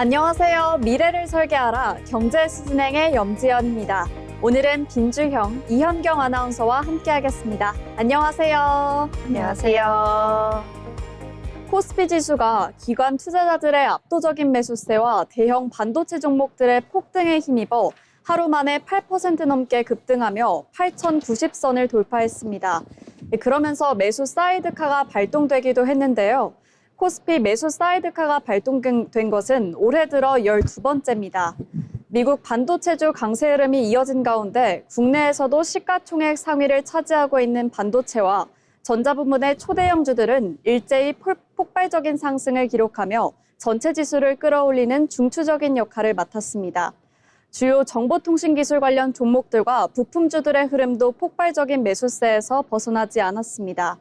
안녕하세요. 미래를 설계하라 경제수진행의 염지연입니다. 오늘은 빈주형 이현경 아나운서와 함께하겠습니다. 안녕하세요. 안녕하세요. 코스피 지수가 기관 투자자들의 압도적인 매수세와 대형 반도체 종목들의 폭등에 힘입어 하루 만에 8% 넘게 급등하며 8,090선을 돌파했습니다. 그러면서 매수 사이드카가 발동되기도 했는데요. 코스피 매수 사이드카가 발동된 것은 올해 들어 12번째입니다. 미국 반도체주 강세 흐름이 이어진 가운데 국내에서도 시가총액 상위를 차지하고 있는 반도체와 전자부문의 초대형주들은 일제히 폭발적인 상승을 기록하며 전체 지수를 끌어올리는 중추적인 역할을 맡았습니다. 주요 정보통신기술 관련 종목들과 부품주들의 흐름도 폭발적인 매수세에서 벗어나지 않았습니다.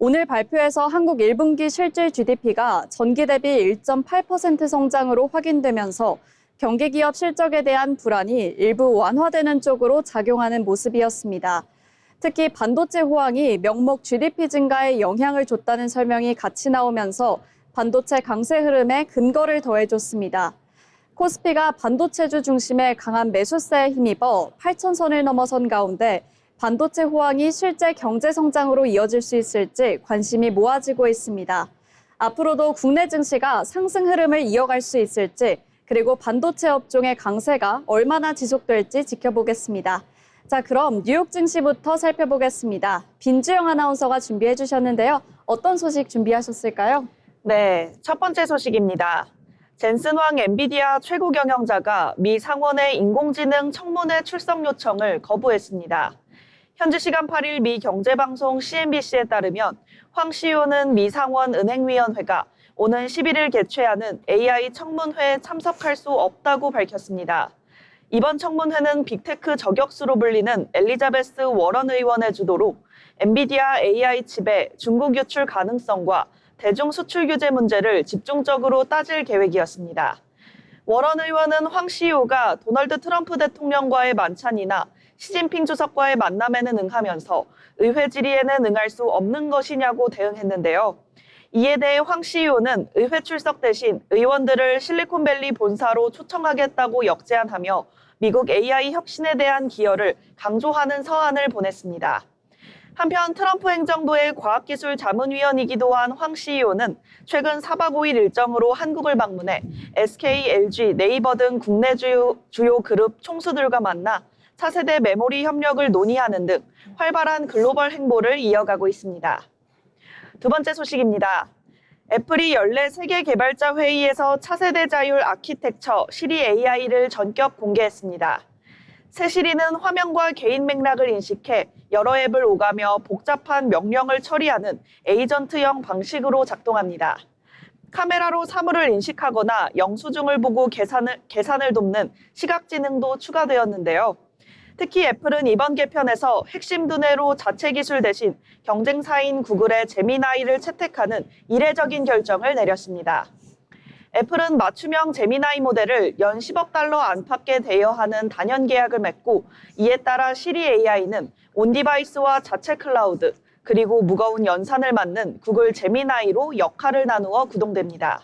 오늘 발표에서 한국 1분기 실질 GDP가 전기 대비 1.8% 성장으로 확인되면서 경기기업 실적에 대한 불안이 일부 완화되는 쪽으로 작용하는 모습이었습니다. 특히 반도체 호황이 명목 GDP 증가에 영향을 줬다는 설명이 같이 나오면서 반도체 강세 흐름에 근거를 더해줬습니다. 코스피가 반도체주 중심의 강한 매수세에 힘입어 8,000선을 넘어선 가운데 반도체 호황이 실제 경제 성장으로 이어질 수 있을지 관심이 모아지고 있습니다. 앞으로도 국내 증시가 상승 흐름을 이어갈 수 있을지, 그리고 반도체 업종의 강세가 얼마나 지속될지 지켜보겠습니다. 자, 그럼 뉴욕 증시부터 살펴보겠습니다. 빈주영 아나운서가 준비해 주셨는데요. 어떤 소식 준비하셨을까요? 네, 첫 번째 소식입니다. 젠슨 황 엔비디아 최고 경영자가 미 상원의 인공지능 청문회 출석 요청을 거부했습니다. 현지 시간 8일 미 경제방송 CNBC에 따르면 황 CEO는 미 상원 은행위원회가 오는 11일 개최하는 AI 청문회에 참석할 수 없다고 밝혔습니다. 이번 청문회는 빅테크 저격수로 불리는 엘리자베스 워런 의원의 주도로 엔비디아 AI 칩의 중국 유출 가능성과 대중 수출 규제 문제를 집중적으로 따질 계획이었습니다. 워런 의원은 황 CEO가 도널드 트럼프 대통령과의 만찬이나 시진핑 주석과의 만남에는 응하면서 의회 질의에는 응할 수 없는 것이냐고 대응했는데요. 이에 대해 황 CEO는 의회 출석 대신 의원들을 실리콘밸리 본사로 초청하겠다고 역제안하며 미국 AI 혁신에 대한 기여를 강조하는 서한을 보냈습니다. 한편 트럼프 행정부의 과학기술 자문위원이기도 한 황 CEO는 최근 4박 5일 일정으로 한국을 방문해 SK, LG, 네이버 등 국내 주요 그룹 총수들과 만나 차세대 메모리 협력을 논의하는 등 활발한 글로벌 행보를 이어가고 있습니다. 두 번째 소식입니다. 애플이 연례 세계 개발자 회의에서 차세대 자율 아키텍처 시리 AI를 전격 공개했습니다. 새 시리는 화면과 개인 맥락을 인식해 여러 앱을 오가며 복잡한 명령을 처리하는 에이전트형 방식으로 작동합니다. 카메라로 사물을 인식하거나 영수증을 보고 계산을 돕는 시각지능도 추가되었는데요. 특히 애플은 이번 개편에서 핵심 두뇌로 자체 기술 대신 경쟁사인 구글의 제미나이를 채택하는 이례적인 결정을 내렸습니다. 애플은 맞춤형 제미나이 모델을 연 10억 달러 안팎에 대여하는 단연 계약을 맺고, 이에 따라 시리 AI는 온디바이스와 자체 클라우드, 그리고 무거운 연산을 맡는 구글 제미나이로 역할을 나누어 구동됩니다.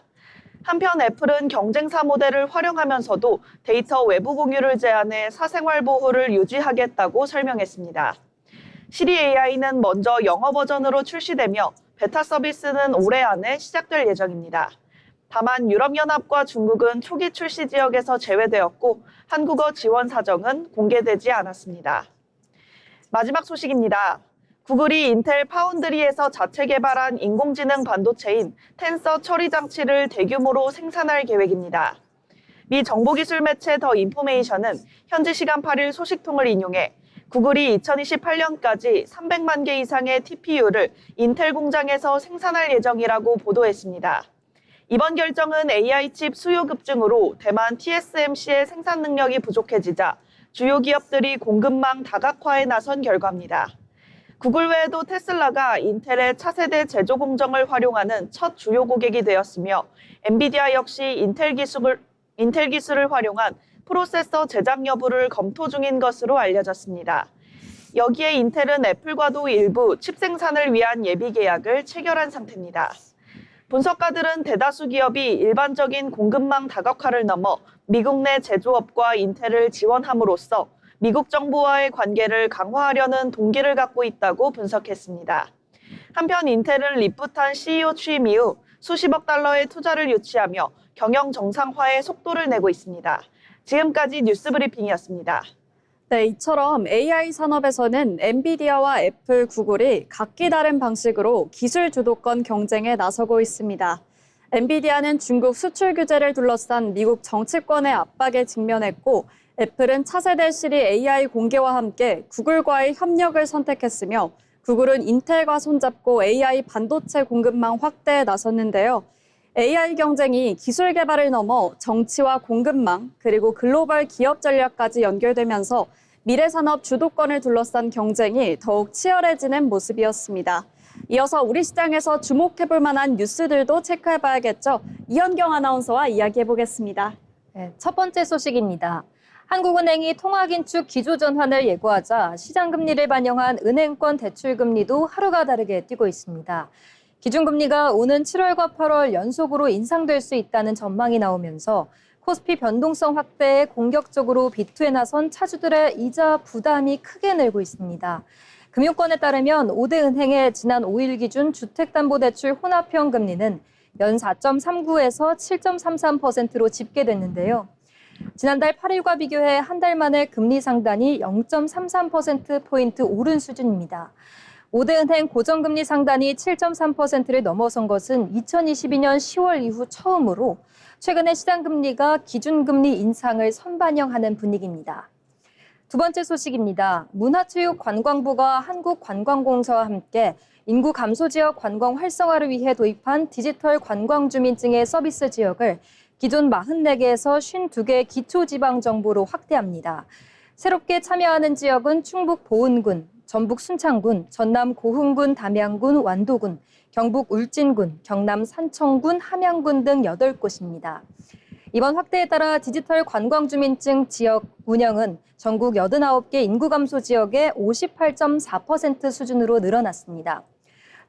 한편 애플은 경쟁사 모델을 활용하면서도 데이터 외부 공유를 제한해 사생활 보호를 유지하겠다고 설명했습니다. 시리 AI는 먼저 영어 버전으로 출시되며 베타 서비스는 올해 안에 시작될 예정입니다. 다만 유럽연합과 중국은 초기 출시 지역에서 제외되었고 한국어 지원 사정은 공개되지 않았습니다. 마지막 소식입니다. 구글이 인텔 파운드리에서 자체 개발한 인공지능 반도체인 텐서 처리 장치를 대규모로 생산할 계획입니다. 미 정보기술 매체 더 인포메이션은 현지 시간 8일 소식통을 인용해 구글이 2028년까지 300만 개 이상의 TPU를 인텔 공장에서 생산할 예정이라고 보도했습니다. 이번 결정은 AI 칩 수요 급증으로 대만 TSMC의 생산 능력이 부족해지자 주요 기업들이 공급망 다각화에 나선 결과입니다. 구글 외에도 테슬라가 인텔의 차세대 제조 공정을 활용하는 첫 주요 고객이 되었으며, 엔비디아 역시 인텔 기술을 활용한 프로세서 제작 여부를 검토 중인 것으로 알려졌습니다. 여기에 인텔은 애플과도 일부 칩 생산을 위한 예비 계약을 체결한 상태입니다. 분석가들은 대다수 기업이 일반적인 공급망 다각화를 넘어 미국 내 제조업과 인텔을 지원함으로써 미국 정부와의 관계를 강화하려는 동기를 갖고 있다고 분석했습니다. 한편 인텔은 리프탄 CEO 취임 이후 수십억 달러의 투자를 유치하며 경영 정상화에 속도를 내고 있습니다. 지금까지 뉴스 브리핑이었습니다. 네, 이처럼 AI 산업에서는 엔비디아와 애플, 구글이 각기 다른 방식으로 기술 주도권 경쟁에 나서고 있습니다. 엔비디아는 중국 수출 규제를 둘러싼 미국 정치권의 압박에 직면했고, 애플은 차세대 시리 AI 공개와 함께 구글과의 협력을 선택했으며, 구글은 인텔과 손잡고 AI 반도체 공급망 확대에 나섰는데요. AI 경쟁이 기술 개발을 넘어 정치와 공급망, 그리고 글로벌 기업 전략까지 연결되면서 미래 산업 주도권을 둘러싼 경쟁이 더욱 치열해지는 모습이었습니다. 이어서 우리 시장에서 주목해볼 만한 뉴스들도 체크해봐야겠죠. 이현경 아나운서와 이야기해보겠습니다. 네, 첫 번째 소식입니다. 한국은행이 통화긴축 기조전환을 예고하자 시장금리를 반영한 은행권 대출금리도 하루가 다르게 뛰고 있습니다. 기준금리가 오는 7월과 8월 연속으로 인상될 수 있다는 전망이 나오면서 코스피 변동성 확대에 공격적으로 비투에 나선 차주들의 이자 부담이 크게 늘고 있습니다. 금융권에 따르면 5대 은행의 지난 5일 기준 주택담보대출 혼합형 금리는 연 4.39에서 7.33%로 집계됐는데요. 지난달 8일과 비교해 한 달 만에 금리 상단이 0.33%포인트 오른 수준입니다. 5대 은행 고정금리 상단이 7.3%를 넘어선 것은 2022년 10월 이후 처음으로 최근에 시장금리가 기준금리 인상을 선반영하는 분위기입니다. 두 번째 소식입니다. 문화체육관광부가 한국관광공사와 함께 인구 감소 지역 관광 활성화를 위해 도입한 디지털 관광주민증의 서비스 지역을 기존 44개에서 52개 기초지방정부로 확대합니다. 새롭게 참여하는 지역은 충북 보은군, 전북 순창군, 전남 고흥군, 담양군, 완도군, 경북 울진군, 경남 산청군, 함양군 등 8곳입니다. 이번 확대에 따라 디지털 관광주민증 지역 운영은 전국 89개 인구 감소 지역의 58.4% 수준으로 늘어났습니다.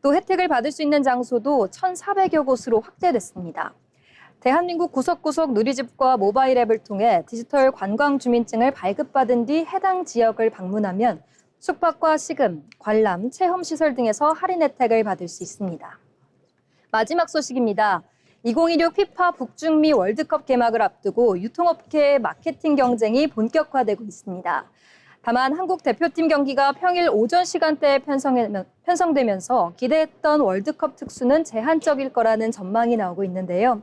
또 혜택을 받을 수 있는 장소도 1,400여 곳으로 확대됐습니다. 대한민국 구석구석 누리집과 모바일 앱을 통해 디지털 관광주민증을 발급받은 뒤 해당 지역을 방문하면 숙박과 식음, 관람, 체험시설 등에서 할인 혜택을 받을 수 있습니다. 마지막 소식입니다. 2026 피파 북중미 월드컵 개막을 앞두고 유통업계의 마케팅 경쟁이 본격화되고 있습니다. 다만 한국 대표팀 경기가 평일 오전 시간대에 편성되면서 기대했던 월드컵 특수는 제한적일 거라는 전망이 나오고 있는데요.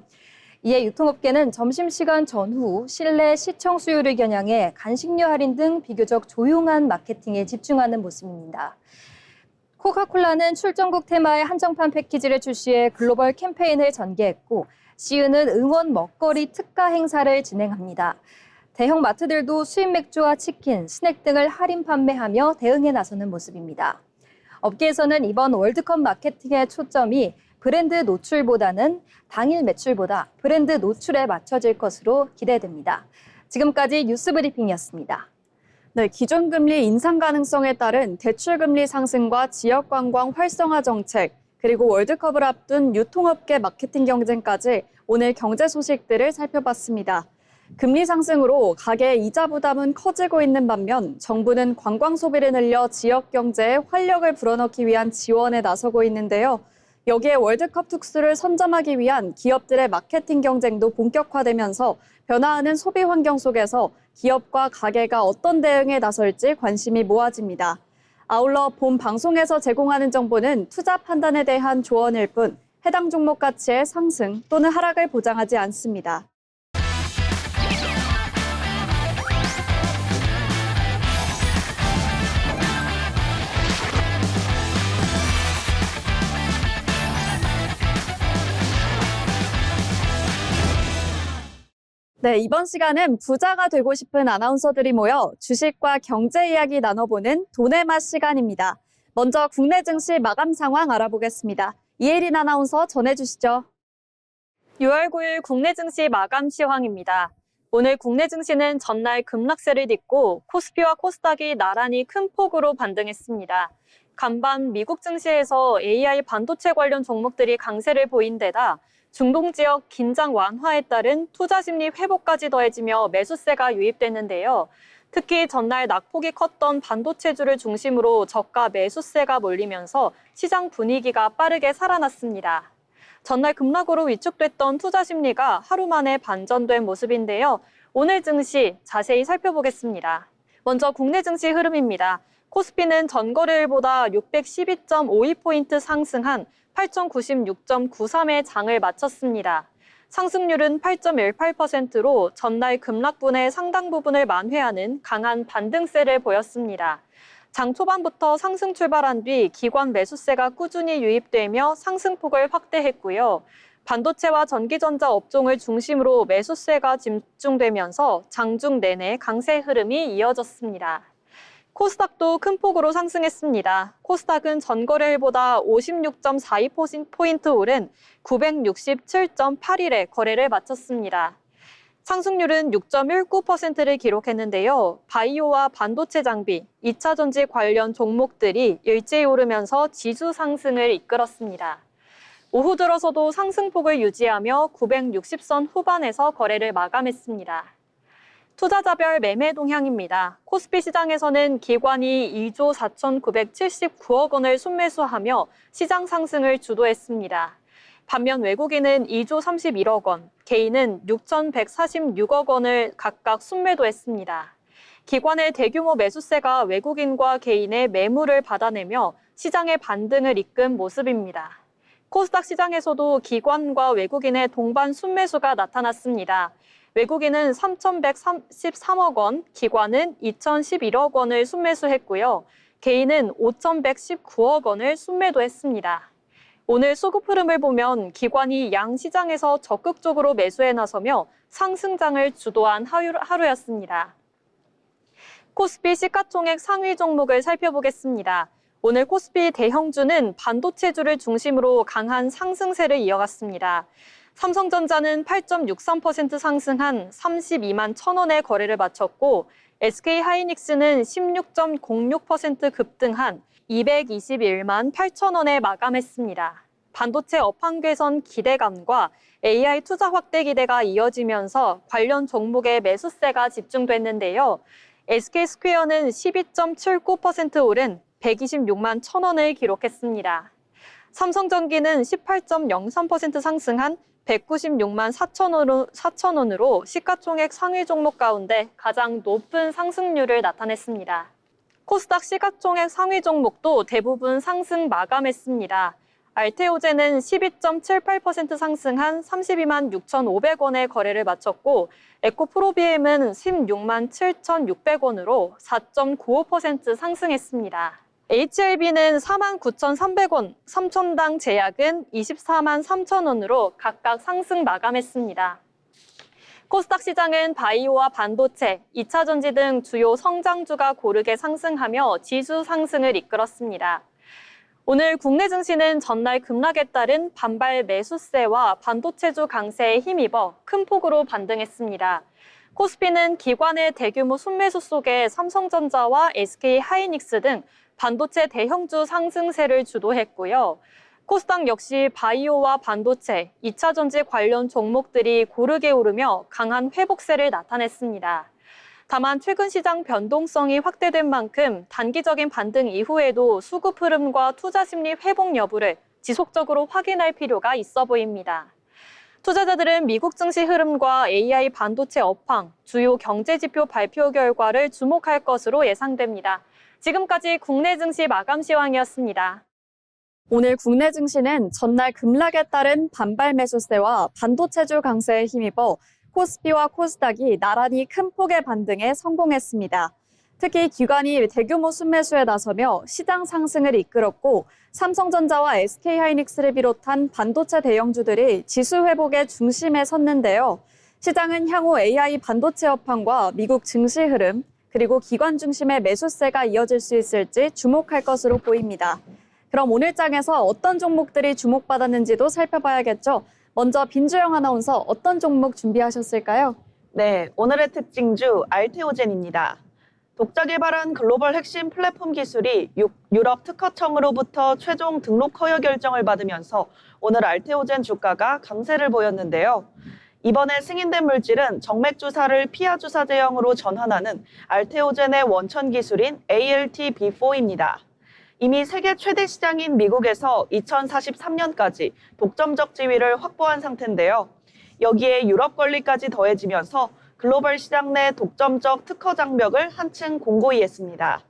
이에 유통업계는 점심시간 전후 실내 시청 수요를 겨냥해 간식료 할인 등 비교적 조용한 마케팅에 집중하는 모습입니다. 코카콜라는 출전국 테마의 한정판 패키지를 출시해 글로벌 캠페인을 전개했고 시은은 응원 먹거리 특가 행사를 진행합니다. 대형 마트들도 수입 맥주와 치킨, 스낵 등을 할인 판매하며 대응에 나서는 모습입니다. 업계에서는 이번 월드컵 마케팅의 초점이 브랜드 노출보다는 당일 매출보다 브랜드 노출에 맞춰질 것으로 기대됩니다. 지금까지 뉴스 브리핑이었습니다. 네, 기준금리 인상 가능성에 따른 대출금리 상승과 지역관광 활성화 정책, 그리고 월드컵을 앞둔 유통업계 마케팅 경쟁까지 오늘 경제 소식들을 살펴봤습니다. 금리 상승으로 가계 이자 부담은 커지고 있는 반면 정부는 관광 소비를 늘려 지역 경제에 활력을 불어넣기 위한 지원에 나서고 있는데요. 여기에 월드컵 특수를 선점하기 위한 기업들의 마케팅 경쟁도 본격화되면서 변화하는 소비 환경 속에서 기업과 가게가 어떤 대응에 나설지 관심이 모아집니다. 아울러 본 방송에서 제공하는 정보는 투자 판단에 대한 조언일 뿐 해당 종목 가치의 상승 또는 하락을 보장하지 않습니다. 네, 이번 시간은 부자가 되고 싶은 아나운서들이 모여 주식과 경제 이야기 나눠보는 돈의 맛 시간입니다. 먼저 국내 증시 마감 상황 알아보겠습니다. 이혜린 아나운서 전해주시죠. 6월 9일 국내 증시 마감 시황입니다. 오늘 국내 증시는 전날 급락세를 딛고 코스피와 코스닥이 나란히 큰 폭으로 반등했습니다. 간밤 미국 증시에서 AI 반도체 관련 종목들이 강세를 보인 데다 중동 지역 긴장 완화에 따른 투자 심리 회복까지 더해지며 매수세가 유입됐는데요. 특히 전날 낙폭이 컸던 반도체주를 중심으로 저가 매수세가 몰리면서 시장 분위기가 빠르게 살아났습니다. 전날 급락으로 위축됐던 투자 심리가 하루 만에 반전된 모습인데요. 오늘 증시 자세히 살펴보겠습니다. 먼저 국내 증시 흐름입니다. 코스피는 전거래일보다 612.52포인트 상승한 8,096.93의 장을 마쳤습니다. 상승률은 8.18%로 전날 급락분의 상당 부분을 만회하는 강한 반등세를 보였습니다. 장 초반부터 상승 출발한 뒤 기관 매수세가 꾸준히 유입되며 상승폭을 확대했고요. 반도체와 전기전자 업종을 중심으로 매수세가 집중되면서 장중 내내 강세 흐름이 이어졌습니다. 코스닥도 큰 폭으로 상승했습니다. 코스닥은 전거래일보다 56.42포인트 오른 967.81에 거래를 마쳤습니다. 상승률은 6.19%를 기록했는데요. 바이오와 반도체 장비, 2차 전지 관련 종목들이 일제히 오르면서 지수 상승을 이끌었습니다. 오후 들어서도 상승폭을 유지하며 960선 후반에서 거래를 마감했습니다. 투자자별 매매 동향입니다. 코스피 시장에서는 기관이 2조 4,979억 원을 순매수하며 시장 상승을 주도했습니다. 반면 외국인은 2조 31억 원, 개인은 6,146억 원을 각각 순매도했습니다. 기관의 대규모 매수세가 외국인과 개인의 매물을 받아내며 시장의 반등을 이끈 모습입니다. 코스닥 시장에서도 기관과 외국인의 동반 순매수가 나타났습니다. 외국인은 3,133억 원, 기관은 2,011억 원을 순매수했고요. 개인은 5,119억 원을 순매도했습니다. 오늘 수급 흐름을 보면 기관이 양 시장에서 적극적으로 매수에 나서며 상승장을 주도한 하루였습니다. 코스피 시가총액 상위 종목을 살펴보겠습니다. 오늘 코스피 대형주는 반도체주를 중심으로 강한 상승세를 이어갔습니다. 삼성전자는 8.63% 상승한 32만 1,000원에 거래를 마쳤고 SK하이닉스는 16.06% 급등한 221만 8,000원에 마감했습니다. 반도체 업황 개선 기대감과 AI 투자 확대 기대가 이어지면서 관련 종목의 매수세가 집중됐는데요. SK스퀘어는 12.79% 오른 126만 1,000원을 기록했습니다. 삼성전기는 18.03% 상승한 196만 4,000원으로 시가총액 상위 종목 가운데 가장 높은 상승률을 나타냈습니다. 코스닥 시가총액 상위 종목도 대부분 상승 마감했습니다. 알테오제는 12.78% 상승한 32만 6,500원에 거래를 마쳤고 에코프로비엠은 16만 7,600원으로 4.95% 상승했습니다. HLB는 4만 9,300원, 삼천당 제약은 24만 3,000원으로 각각 상승 마감했습니다. 코스닥 시장은 바이오와 반도체, 2차 전지 등 주요 성장주가 고르게 상승하며 지수 상승을 이끌었습니다. 오늘 국내 증시는 전날 급락에 따른 반발 매수세와 반도체주 강세에 힘입어 큰 폭으로 반등했습니다. 코스피는 기관의 대규모 순매수 속에 삼성전자와 SK하이닉스 등 반도체 대형주 상승세를 주도했고요. 코스닥 역시 바이오와 반도체, 2차 전지 관련 종목들이 고르게 오르며 강한 회복세를 나타냈습니다. 다만 최근 시장 변동성이 확대된 만큼 단기적인 반등 이후에도 수급 흐름과 투자 심리 회복 여부를 지속적으로 확인할 필요가 있어 보입니다. 투자자들은 미국 증시 흐름과 AI 반도체 업황, 주요 경제 지표 발표 결과를 주목할 것으로 예상됩니다. 지금까지 국내 증시 마감 시황이었습니다. 오늘 국내 증시는 전날 급락에 따른 반발 매수세와 반도체주 강세에 힘입어 코스피와 코스닥이 나란히 큰 폭의 반등에 성공했습니다. 특히 기관이 대규모 순매수에 나서며 시장 상승을 이끌었고 삼성전자와 SK하이닉스를 비롯한 반도체 대형주들이 지수 회복의 중심에 섰는데요. 시장은 향후 AI 반도체 업황과 미국 증시 흐름, 그리고 기관 중심의 매수세가 이어질 수 있을지 주목할 것으로 보입니다. 그럼 오늘 장에서 어떤 종목들이 주목받았는지도 살펴봐야겠죠. 먼저 빈주영 아나운서 어떤 종목 준비하셨을까요? 네, 오늘의 특징주 알테오젠입니다. 독자 개발한 글로벌 핵심 플랫폼 기술이 유럽 특허청으로부터 최종 등록 허여 결정을 받으면서 오늘 알테오젠 주가가 강세를 보였는데요. 이번에 승인된 물질은 정맥 주사를 피하 주사 제형으로 전환하는 알테오젠의 원천 기술인 ALT-B4입니다. 이미 세계 최대 시장인 미국에서 2043년까지 독점적 지위를 확보한 상태인데요. 여기에 유럽 권리까지 더해지면서 글로벌 시장 내 독점적 특허 장벽을 한층 공고히 했습니다.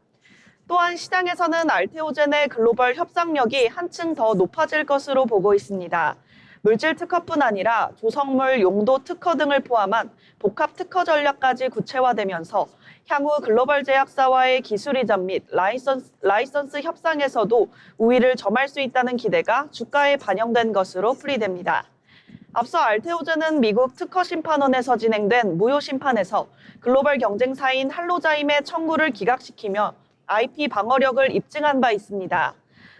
또한 시장에서는 알테오젠의 글로벌 협상력이 한층 더 높아질 것으로 보고 있습니다. 물질 특허뿐 아니라 조성물, 용도 특허 등을 포함한 복합 특허 전략까지 구체화되면서 향후 글로벌 제약사와의 기술 이전 및 라이선스 협상에서도 우위를 점할 수 있다는 기대가 주가에 반영된 것으로 풀이됩니다. 앞서 알테오젠은 미국 특허심판원에서 진행된 무효 심판에서 글로벌 경쟁사인 할로자임의 청구를 기각시키며 IP 방어력을 입증한 바 있습니다.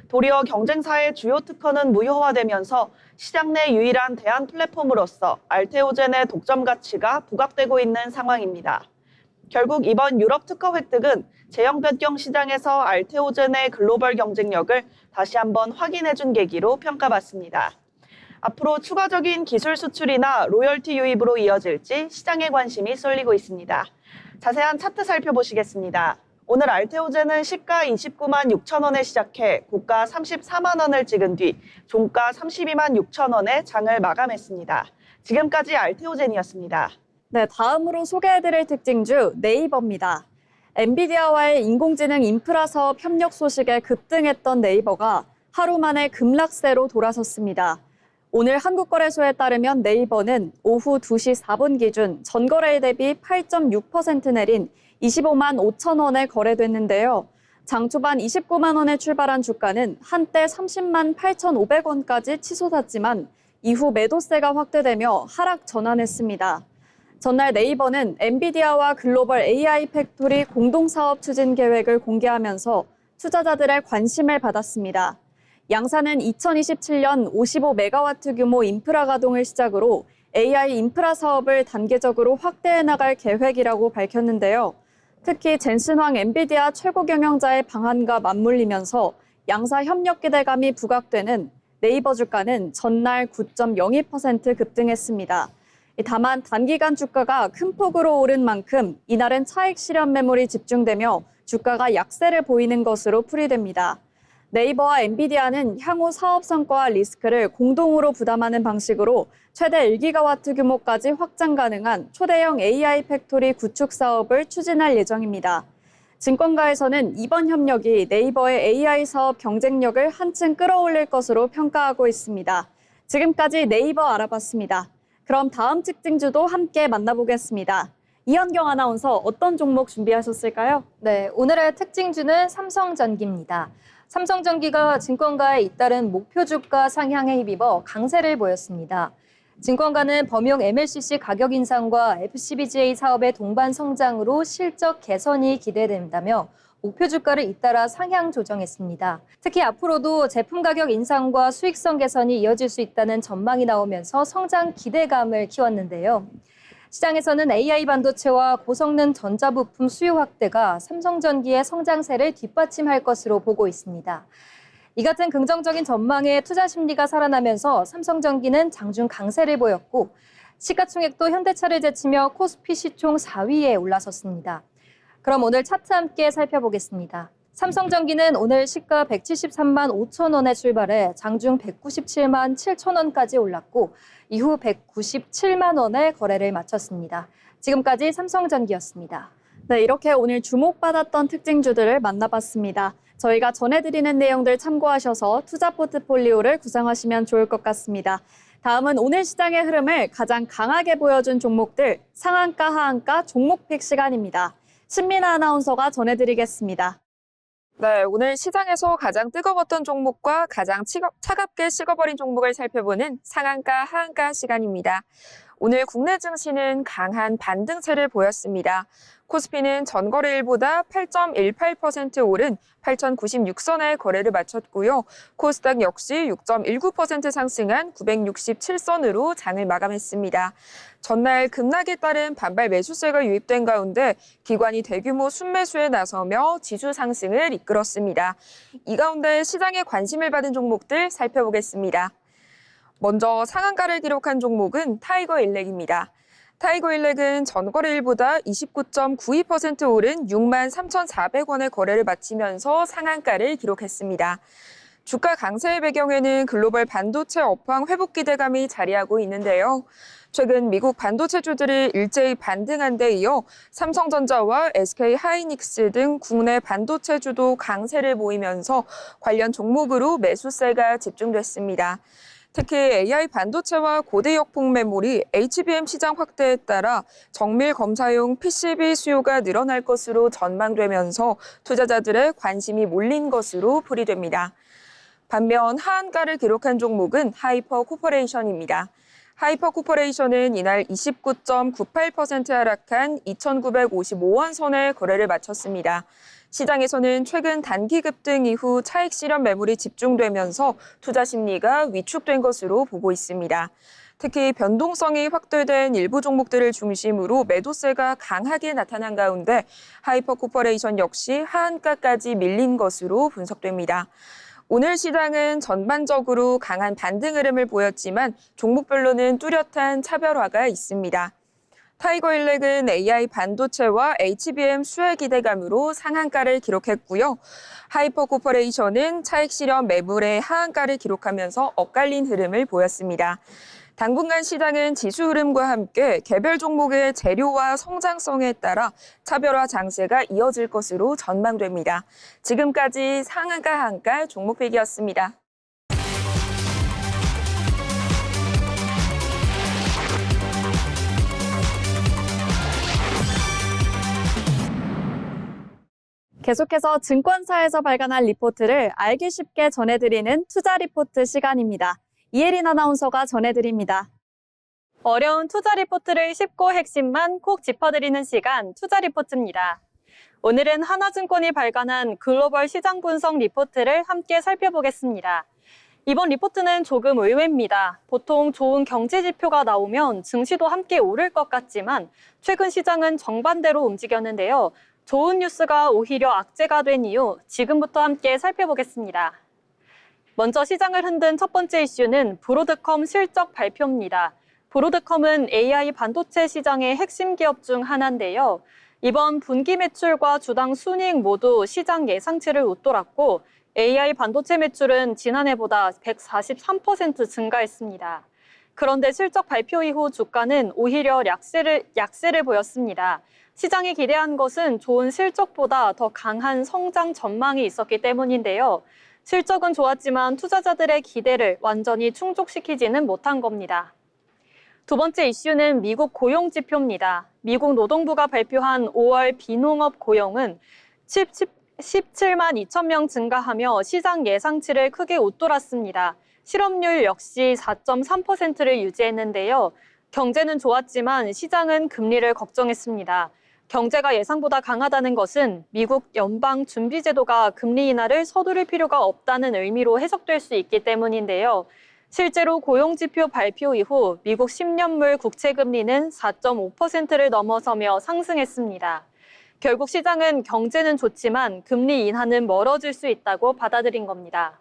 도리어 경쟁사의 주요 특허는 무효화되면서 시장 내 유일한 대안 플랫폼으로서 알테오젠의 독점 가치가 부각되고 있는 상황입니다. 결국 이번 유럽 특허 획득은 제형 변경 시장에서 알테오젠의 글로벌 경쟁력을 다시 한번 확인해준 계기로 평가받습니다. 앞으로 추가적인 기술 수출이나 로열티 유입으로 이어질지 시장의 관심이 쏠리고 있습니다. 자세한 차트 살펴보시겠습니다. 오늘 알테오젠은 시가 29만 6천 원에 시작해 고가 34만 원을 찍은 뒤 종가 32만 6천 원에 장을 마감했습니다. 지금까지 알테오젠이었습니다. 네, 다음으로 소개해드릴 특징주 네이버입니다. 엔비디아와의 인공지능 인프라 사업 협력 소식에 급등했던 네이버가 하루 만에 급락세로 돌아섰습니다. 오늘 한국거래소에 따르면 네이버는 오후 2시 4분 기준 전거래일 대비 8.6% 내린 25만 5천 원에 거래됐는데요. 장 초반 29만 원에 출발한 주가는 한때 30만 8,500원까지 치솟았지만 이후 매도세가 확대되며 하락 전환했습니다. 전날 네이버는 엔비디아와 글로벌 AI 팩토리 공동사업 추진 계획을 공개하면서 투자자들의 관심을 받았습니다. 양사는 2027년 55메가와트 규모 인프라 가동을 시작으로 AI 인프라 사업을 단계적으로 확대해 나갈 계획이라고 밝혔는데요. 특히 젠슨황 엔비디아 최고 경영자의 방한과 맞물리면서 양사 협력 기대감이 부각되는 네이버 주가는 전날 9.02% 급등했습니다. 다만 단기간 주가가 큰 폭으로 오른 만큼 이날은 차익 실현 매물이 집중되며 주가가 약세를 보이는 것으로 풀이됩니다. 네이버와 엔비디아는 향후 사업 성과와 리스크를 공동으로 부담하는 방식으로 최대 1기가와트 규모까지 확장 가능한 초대형 AI 팩토리 구축 사업을 추진할 예정입니다. 증권가에서는 이번 협력이 네이버의 AI 사업 경쟁력을 한층 끌어올릴 것으로 평가하고 있습니다. 지금까지 네이버 알아봤습니다. 그럼 다음 특징주도 함께 만나보겠습니다. 이현경 아나운서 어떤 종목 준비하셨을까요? 네, 오늘의 특징주는 삼성전기입니다. 삼성전기가 증권가의 잇따른 목표 주가 상향에 힘입어 강세를 보였습니다. 증권가는 범용 MLCC 가격 인상과 FCBGA 사업의 동반 성장으로 실적 개선이 기대된다며 목표 주가를 잇따라 상향 조정했습니다. 특히 앞으로도 제품 가격 인상과 수익성 개선이 이어질 수 있다는 전망이 나오면서 성장 기대감을 키웠는데요. 시장에서는 AI 반도체와 고성능 전자부품 수요 확대가 삼성전기의 성장세를 뒷받침할 것으로 보고 있습니다. 이 같은 긍정적인 전망에 투자 심리가 살아나면서 삼성전기는 장중 강세를 보였고 시가총액도 현대차를 제치며 코스피 시총 4위에 올라섰습니다. 그럼 오늘 차트 함께 살펴보겠습니다. 삼성전기는 오늘 시가 173만 5천 원에 출발해 장중 197만 7천 원까지 올랐고 이후 197만 원에 거래를 마쳤습니다. 지금까지 삼성전기였습니다. 네, 이렇게 오늘 주목받았던 특징주들을 만나봤습니다. 저희가 전해드리는 내용들 참고하셔서 투자 포트폴리오를 구성하시면 좋을 것 같습니다. 다음은 오늘 시장의 흐름을 가장 강하게 보여준 종목들 상한가, 하한가, 종목픽 시간입니다. 신민아 아나운서가 전해드리겠습니다. 네, 오늘 시장에서 가장 뜨거웠던 종목과 가장 차갑게 식어버린 종목을 살펴보는 상한가, 하한가 시간입니다. 오늘 국내 증시는 강한 반등세를 보였습니다. 코스피는 전거래일보다 8.18% 오른 8,096선의 거래를 마쳤고요. 코스닥 역시 6.19% 상승한 967선으로 장을 마감했습니다. 전날 급락에 따른 반발 매수세가 유입된 가운데 기관이 대규모 순매수에 나서며 지수 상승을 이끌었습니다. 이 가운데 시장에 관심을 받은 종목들 살펴보겠습니다. 먼저 상한가를 기록한 종목은 타이거일렉입니다. 타이거일렉은 전거래일보다 29.92% 오른 63,400원의 거래를 마치면서 상한가를 기록했습니다. 주가 강세의 배경에는 글로벌 반도체 업황 회복 기대감이 자리하고 있는데요. 최근 미국 반도체주들이 일제히 반등한 데 이어 삼성전자와 SK하이닉스 등 국내 반도체주도 강세를 보이면서 관련 종목으로 매수세가 집중됐습니다. 특히 AI 반도체와 고대역폭 메모리, HBM 시장 확대에 따라 정밀 검사용 PCB 수요가 늘어날 것으로 전망되면서 투자자들의 관심이 몰린 것으로 풀이됩니다. 반면 하한가를 기록한 종목은 하이퍼 코퍼레이션입니다. 하이퍼 코퍼레이션은 이날 29.98% 하락한 2,955원 선의 거래를 마쳤습니다. 시장에서는 최근 단기 급등 이후 차익 실현 매물이 집중되면서 투자 심리가 위축된 것으로 보고 있습니다. 특히 변동성이 확대된 일부 종목들을 중심으로 매도세가 강하게 나타난 가운데 하이퍼 코퍼레이션 역시 하한가까지 밀린 것으로 분석됩니다. 오늘 시장은 전반적으로 강한 반등 흐름을 보였지만 종목별로는 뚜렷한 차별화가 있습니다. 타이거일렉은 AI 반도체와 HBM 수혜 기대감으로 상한가를 기록했고요. 하이퍼 코퍼레이션은 차익 실현 매물의 하한가를 기록하면서 엇갈린 흐름을 보였습니다. 당분간 시장은 지수 흐름과 함께 개별 종목의 재료와 성장성에 따라 차별화 장세가 이어질 것으로 전망됩니다. 지금까지 상한가 하한가 종목픽이었습니다. 계속해서 증권사에서 발간한 리포트를 알기 쉽게 전해드리는 투자 리포트 시간입니다. 이혜린 아나운서가 전해드립니다. 어려운 투자 리포트를 쉽고 핵심만 콕 짚어드리는 시간 투자 리포트입니다. 오늘은 하나증권이 발간한 글로벌 시장 분석 리포트를 함께 살펴보겠습니다. 이번 리포트는 조금 의외입니다. 보통 좋은 경제 지표가 나오면 증시도 함께 오를 것 같지만 최근 시장은 정반대로 움직였는데요. 좋은 뉴스가 오히려 악재가 된 이유 지금부터 함께 살펴보겠습니다. 먼저 시장을 흔든 첫 번째 이슈는 브로드컴 실적 발표입니다. 브로드컴은 AI 반도체 시장의 핵심 기업 중 하나인데요. 이번 분기 매출과 주당 순이익 모두 시장 예상치를 웃돌았고 AI 반도체 매출은 지난해보다 143% 증가했습니다. 그런데 실적 발표 이후 주가는 오히려 약세를 보였습니다. 시장이 기대한 것은 좋은 실적보다 더 강한 성장 전망이 있었기 때문인데요. 실적은 좋았지만 투자자들의 기대를 완전히 충족시키지는 못한 겁니다. 두 번째 이슈는 미국 고용 지표입니다. 미국 노동부가 발표한 5월 비농업 고용은 17만 2천 명 증가하며 시장 예상치를 크게 웃돌았습니다. 실업률 역시 4.3%를 유지했는데요. 경제는 좋았지만 시장은 금리를 걱정했습니다. 경제가 예상보다 강하다는 것은 미국 연방준비제도가 금리 인하를 서두를 필요가 없다는 의미로 해석될 수 있기 때문인데요. 실제로 고용지표 발표 이후 미국 10년물 국채금리는 4.5%를 넘어서며 상승했습니다. 결국 시장은 경제는 좋지만 금리 인하는 멀어질 수 있다고 받아들인 겁니다.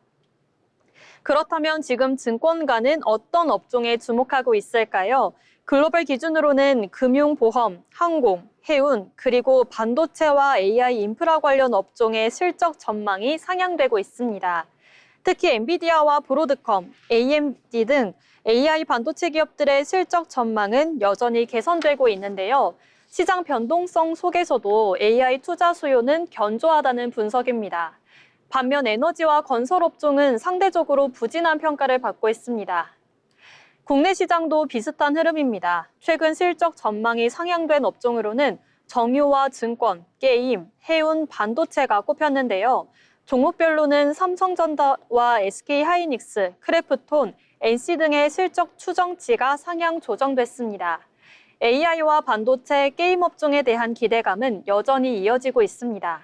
그렇다면 지금 증권가는 어떤 업종에 주목하고 있을까요? 글로벌 기준으로는 금융보험, 항공, 해운, 그리고 반도체와 AI 인프라 관련 업종의 실적 전망이 상향되고 있습니다. 특히 엔비디아와 브로드컴, AMD 등 AI 반도체 기업들의 실적 전망은 여전히 개선되고 있는데요. 시장 변동성 속에서도 AI 투자 수요는 견조하다는 분석입니다. 반면 에너지와 건설 업종은 상대적으로 부진한 평가를 받고 있습니다. 국내 시장도 비슷한 흐름입니다. 최근 실적 전망이 상향된 업종으로는 정유와 증권, 게임, 해운, 반도체가 꼽혔는데요. 종목별로는 삼성전자와 SK하이닉스, 크래프톤, NC 등의 실적 추정치가 상향 조정됐습니다. AI와 반도체, 게임 업종에 대한 기대감은 여전히 이어지고 있습니다.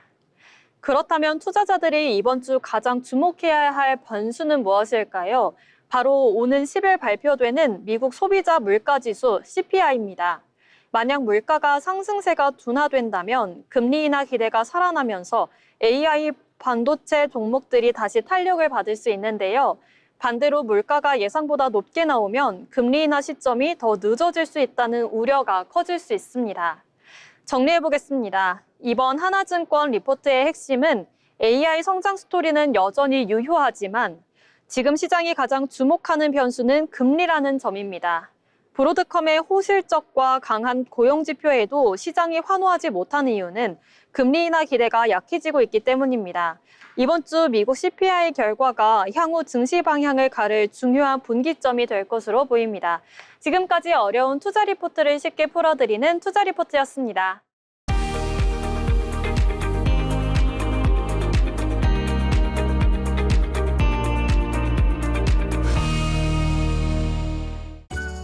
그렇다면 투자자들이 이번 주 가장 주목해야 할 변수는 무엇일까요? 바로 오는 10일 발표되는 미국 소비자 물가지수 CPI입니다. 만약 물가가 상승세가 둔화된다면 금리 인하 기대가 살아나면서 AI 반도체 종목들이 다시 탄력을 받을 수 있는데요. 반대로 물가가 예상보다 높게 나오면 금리 인하 시점이 더 늦어질 수 있다는 우려가 커질 수 있습니다. 정리해보겠습니다. 이번 하나증권 리포트의 핵심은 AI 성장 스토리는 여전히 유효하지만 지금 시장이 가장 주목하는 변수는 금리라는 점입니다. 브로드컴의 호실적과 강한 고용 지표에도 시장이 환호하지 못하는 이유는 금리 인하 기대가 약해지고 있기 때문입니다. 이번 주 미국 CPI 결과가 향후 증시 방향을 가를 중요한 분기점이 될 것으로 보입니다. 지금까지 어려운 투자 리포트를 쉽게 풀어드리는 투자 리포트였습니다.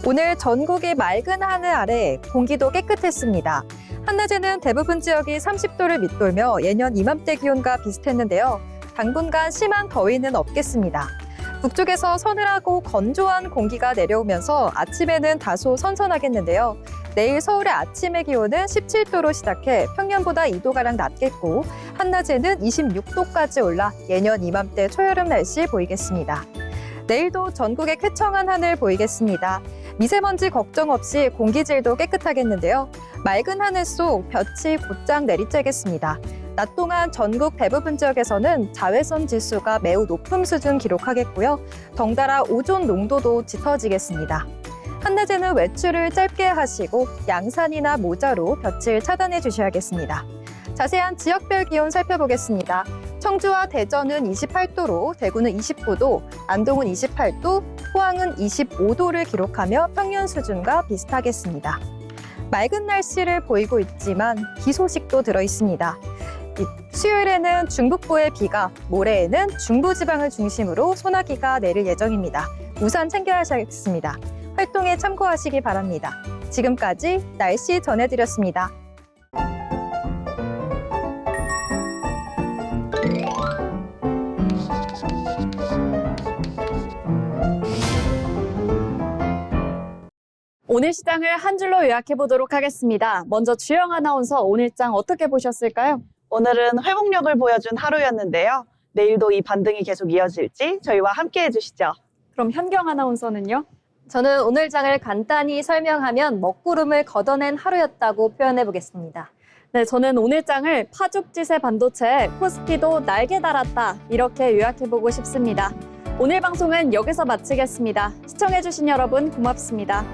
오늘 전국이 맑은 하늘 아래 공기도 깨끗했습니다. 한낮에는 대부분 지역이 30도를 밑돌며 예년 이맘때 기온과 비슷했는데요. 당분간 심한 더위는 없겠습니다. 북쪽에서 서늘하고 건조한 공기가 내려오면서 아침에는 다소 선선하겠는데요. 내일 서울의 아침의 기온은 17도로 시작해 평년보다 2도가량 낮겠고 한낮에는 26도까지 올라 예년 이맘때 초여름 날씨 보이겠습니다. 내일도 전국에 쾌청한 하늘 보이겠습니다. 미세먼지 걱정 없이 공기질도 깨끗하겠는데요. 맑은 하늘 속 볕이 곧장 내리쬐겠습니다. 낮 동안 전국 대부분 지역에서는 자외선 지수가 매우 높은 수준 기록하겠고요. 덩달아 오존 농도도 짙어지겠습니다. 한낮에는 외출을 짧게 하시고 양산이나 모자로 볕을 차단해 주셔야겠습니다. 자세한 지역별 기온 살펴보겠습니다. 청주와 대전은 28도로, 대구는 29도, 안동은 28도, 포항은 25도를 기록하며 평년 수준과 비슷하겠습니다. 맑은 날씨를 보이고 있지만 비 소식도 들어 있습니다. 수요일에는 중북부에 비가, 모레에는 중부지방을 중심으로 소나기가 내릴 예정입니다. 우산 챙겨야 하겠습니다. 활동에 참고하시기 바랍니다. 지금까지 날씨 전해드렸습니다. 오늘 시장을 한 줄로 요약해 보도록 하겠습니다. 먼저 주영 아나운서 오늘장 어떻게 보셨을까요? 오늘은 회복력을 보여준 하루였는데요. 내일도 이 반등이 계속 이어질지 저희와 함께 해주시죠. 그럼 현경 아나운서는요? 저는 오늘 장을 간단히 설명하면 먹구름을 걷어낸 하루였다고 표현해 보겠습니다. 네, 저는 오늘장을 파죽지세 반도체, 코스피도 날개 달았다 이렇게 요약해 보고 싶습니다. 오늘 방송은 여기서 마치겠습니다. 시청해 주신 여러분 고맙습니다.